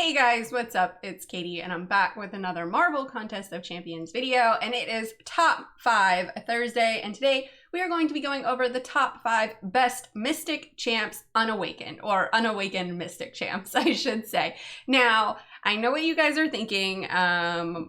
Hey guys, what's up? It's Katie and I'm back with another Marvel Contest of Champions video, and it is Top 5 Thursday, and today we are going to be going over the top 5 best Mystic champs unawakened, or unawakened Mystic champs, I should say. Now, I know what you guys are thinking,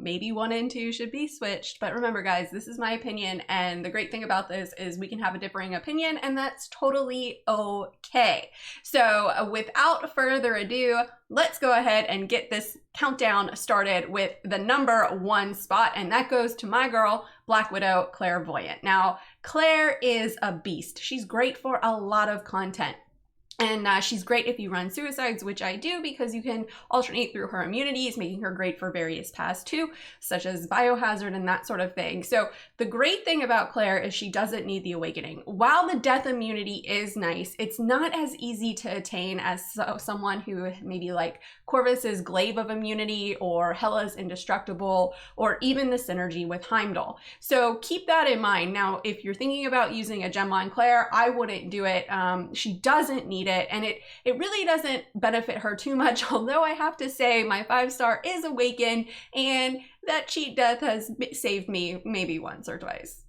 maybe 1 and 2 should be switched, but remember guys, this is my opinion, and the great thing about this is we can have a differing opinion, and that's totally okay. So without further ado, let's go ahead and get this countdown started with the number 1 spot, and that goes to my girl, Black Widow Clairvoyant. Now, Claire is a beast. She's great for a lot of content. And she's great if you run suicides, which I do, because you can alternate through her immunities, making her great for various paths too, such as biohazard and that sort of thing. So the great thing about Claire is she doesn't need the awakening. While the death immunity is nice, it's not as easy to attain as someone who maybe like Corvus's glaive of immunity, or Hela's indestructible, or even the synergy with Heimdall. So keep that in mind. Now, if you're thinking about using a gem on Claire, I wouldn't do it. She doesn't need it, and it really doesn't benefit her too much, although I have to say my 5-star is Awakened, and that cheat death has saved me maybe once or twice.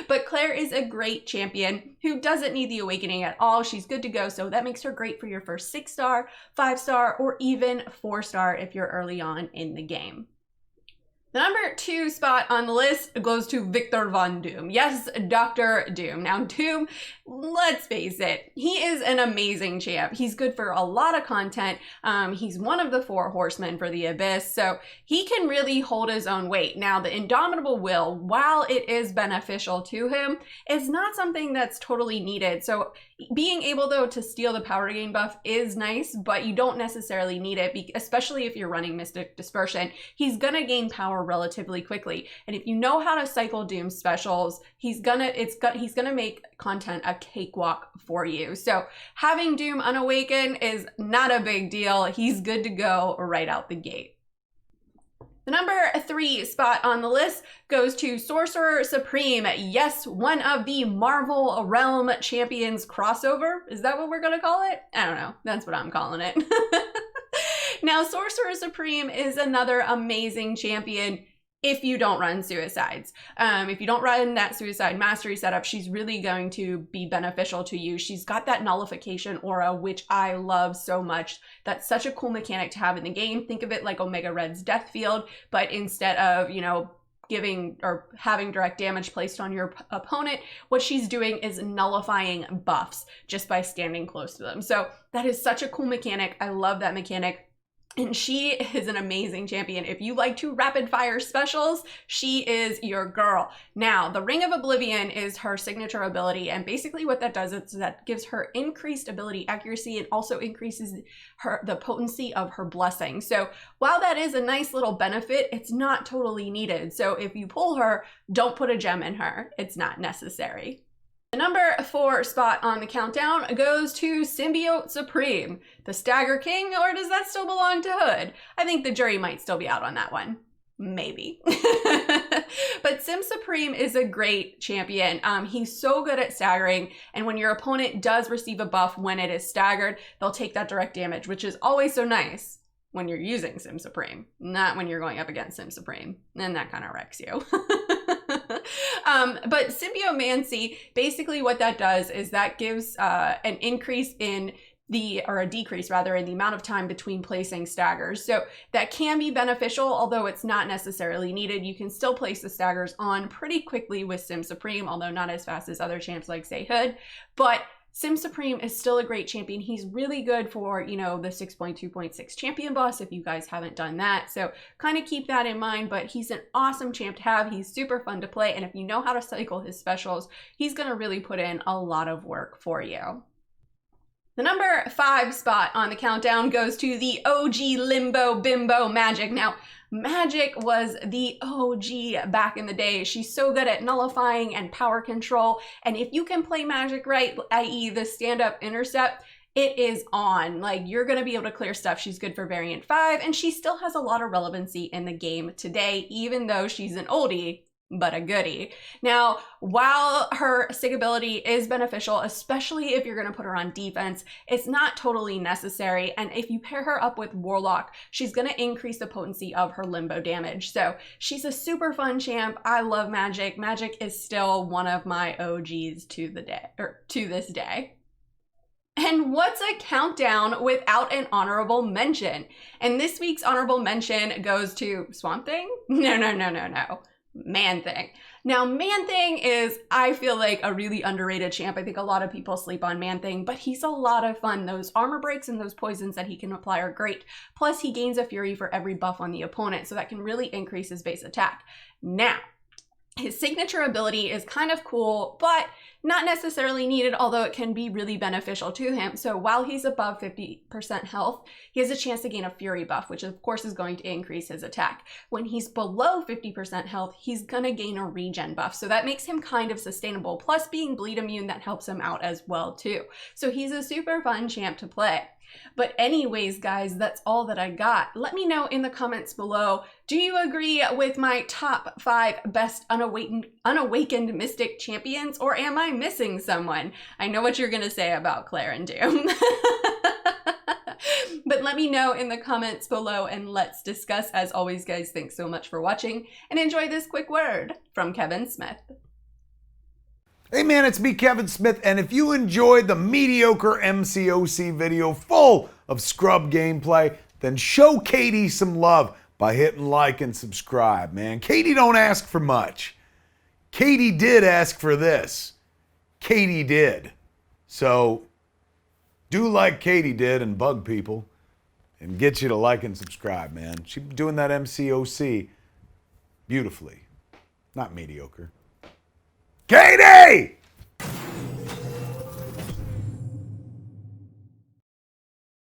But Claire is a great champion who doesn't need the awakening at all. She's good to go, so that makes her great for your first 6-star, 5-star, or even 4-star if you're early on in the game. The number 2 spot on the list goes to Victor Von Doom. Yes, Dr. Doom. Now, Doom, let's face it, he is an amazing champ. He's good for a lot of content. He's one of the 4 horsemen for the Abyss, so he can really hold his own weight. Now, the Indomitable Will, while it is beneficial to him, is not something that's totally needed. So being able, though, to steal the power gain buff is nice, but you don't necessarily need it, especially if you're running Mystic Dispersion. He's gonna gain power relatively quickly, and if you know how to cycle Doom specials, he's gonna make content a cakewalk for you. So having Doom unawakened is not a big deal. He's good to go right out the gate. The number 3 spot on the list goes to Sorcerer Supreme. Yes, one of the Marvel Realm Champions crossover. Is that what we're gonna call it? I don't know. That's what I'm calling it. Now, Sorcerer Supreme is another amazing champion if you don't run suicides. If you don't run that suicide mastery setup, she's really going to be beneficial to you. She's got that nullification aura, which I love so much. That's such a cool mechanic to have in the game. Think of it like Omega Red's Death Field, but instead of, you know, giving or having direct damage placed on your opponent, what she's doing is nullifying buffs just by standing close to them. So that is such a cool mechanic. I love that mechanic. And she is an amazing champion. If you like to rapid fire specials, she is your girl. Now, the Ring of Oblivion is her signature ability, and basically what that does is that gives her increased ability accuracy and also increases the potency of her blessing. So while that is a nice little benefit, it's not totally needed. So if you pull her, don't put a gem in her. It's not necessary. The number 4 spot on the countdown goes to Symbiote Supreme, the Stagger King, or does that still belong to Hood? I think the jury might still be out on that one. Maybe. But Sim Supreme is a great champion. He's so good at staggering, and when your opponent does receive a buff when it is staggered, they'll take that direct damage, which is always so nice when you're using Sim Supreme, not when you're going up against Sim Supreme. Then that kind of wrecks you. But Symbiomancy, basically what that does is that gives an increase in or a decrease rather, in the amount of time between placing staggers. So that can be beneficial, although it's not necessarily needed. You can still place the staggers on pretty quickly with Sim Supreme, although not as fast as other champs like, say, Hood. But Sim Supreme is still a great champion. He's really good for, you know, the 6.2.6 champion boss if you guys haven't done that. So kind of keep that in mind, but he's an awesome champ to have. He's super fun to play, and if you know how to cycle his specials, he's gonna really put in a lot of work for you. The number 5 spot on the countdown goes to the OG Limbo Bimbo Magic. Now, Magic was the OG back in the day. She's so good at nullifying and power control, and if you can play Magic right, i.e. the stand-up intercept, it is on. Like, you're gonna be able to clear stuff. She's good for variant 5, and she still has a lot of relevancy in the game today, even though she's an oldie. but a goodie. Now, while her stick ability is beneficial, especially if you're going to put her on defense, it's not totally necessary. And if you pair her up with Warlock, she's going to increase the potency of her limbo damage. So she's a super fun champ. I love Magic. Magic is still one of my OGs to this day. And what's a countdown without an honorable mention? And this week's honorable mention goes to Swamp Thing? No. Man-Thing. Now, Man-Thing is, I feel like, a really underrated champ. I think a lot of people sleep on Man-Thing, but he's a lot of fun. Those armor breaks and those poisons that he can apply are great. Plus, he gains a fury for every buff on the opponent, so that can really increase his base attack. Now, his signature ability is kind of cool, but not necessarily needed, although it can be really beneficial to him. So while he's above 50% health, he has a chance to gain a fury buff, which of course is going to increase his attack. When he's below 50% health, he's gonna gain a regen buff. So that makes him kind of sustainable. Plus being bleed immune, that helps him out as well too. So he's a super fun champ to play. But anyways, guys, that's all that I got. Let me know in the comments below, do you agree with my top 5 best unawakened Mystic champions, or am I missing someone? I know what you're gonna say about Claire and Doom. But let me know in the comments below and let's discuss. As always, guys, thanks so much for watching and enjoy this quick word from Kevin Smith. Hey man, it's me, Kevin Smith, and if you enjoyed the mediocre Mcoc video full of scrub gameplay, then show Katy some love by hitting like and subscribe, man. Katy don't ask for much. Katy did ask for this. Katy did. So, do like Katy did and bug people and get you to like and subscribe, man. She's doing that Mcoc beautifully. Not mediocre. Katy!